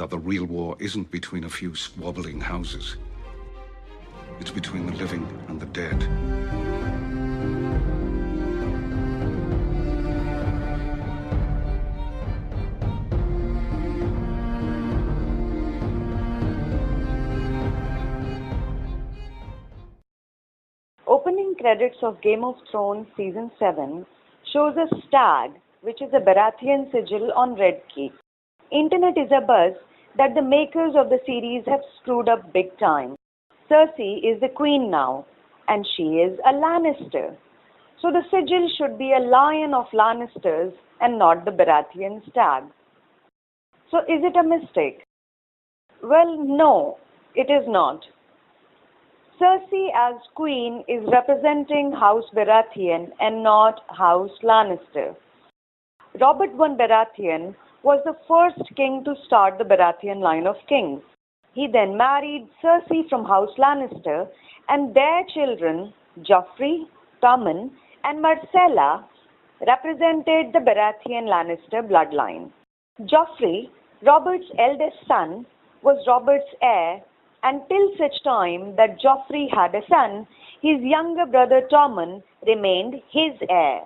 that the real war isn't between a few squabbling houses. It's between the living and the dead. Opening credits of Game of Thrones Season 7 shows a stag, which is a Baratheon Sigil on Red Keep. Internet is abuzz that the makers of the series have screwed up big time. Cersei is the queen now, and she is a Lannister. So the sigil should be a lion of Lannisters and not the Baratheon stag. So is it a mistake? Well, no, it is not. Cersei as queen is representing House Baratheon and not House Lannister. Robert I Baratheon was the first king to start the Baratheon line of kings. He then married Cersei from House Lannister, and their children, Joffrey, Tommen, and Myrcella, represented the Baratheon Lannister bloodline. Joffrey, Robert's eldest son, was Robert's heir until such time that Joffrey had a son. His younger brother Tommen remained his heir.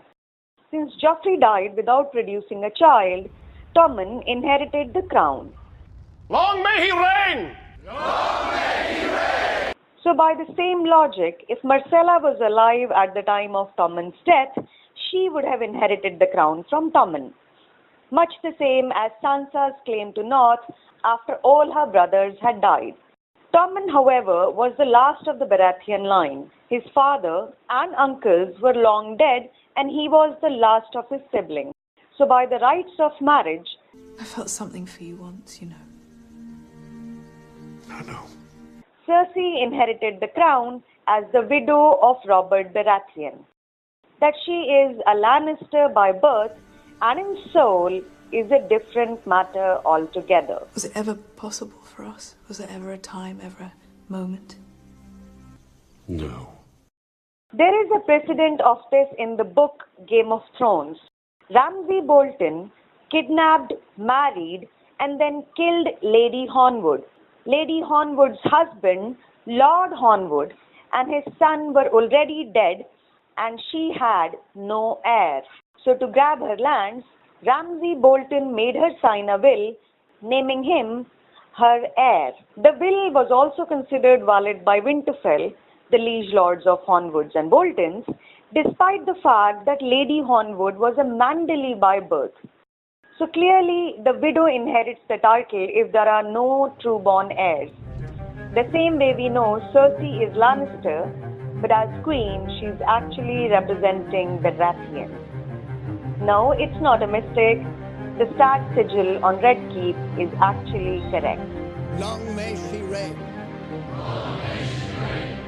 Since Joffrey died without producing a child, Tommen inherited the crown. Long may he reign! Long may he reign! So by the same logic, if Myrcella was alive at the time of Tommen's death, she would have inherited the crown from Tommen. Much the same as Sansa's claim to North after all her brothers had died. Tommen, however, was the last of the Baratheon line. His father and uncles were long dead, and he was the last of his siblings. So by the rites of marriage, I felt something for you once, you know. I know. Cersei inherited the crown as the widow of Robert Baratheon. That she is a Lannister by birth and in soul is a different matter altogether. Was it ever possible for us? Was there ever a time, ever a moment? No. There is a precedent of this in the book Game of Thrones. Ramsay Bolton kidnapped, married, and then killed Lady Hornwood. Lady Hornwood's husband, Lord Hornwood, and his son were already dead, and she had no heir. So to grab her lands, Ramsay Bolton made her sign a will, naming him her heir. The will was also considered valid by Winterfell, the liege lords of Hornwoods and Boltons, despite the fact that Lady Hornwood was a Manderly by birth. So clearly, the widow inherits the title if there are no true-born heirs. The same way we know Cersei is Lannister, but as queen, she's actually representing the Baratheon. No, it's not a mistake. The stag sigil on Red Keep is actually correct. Long may she reign! Long may she reign!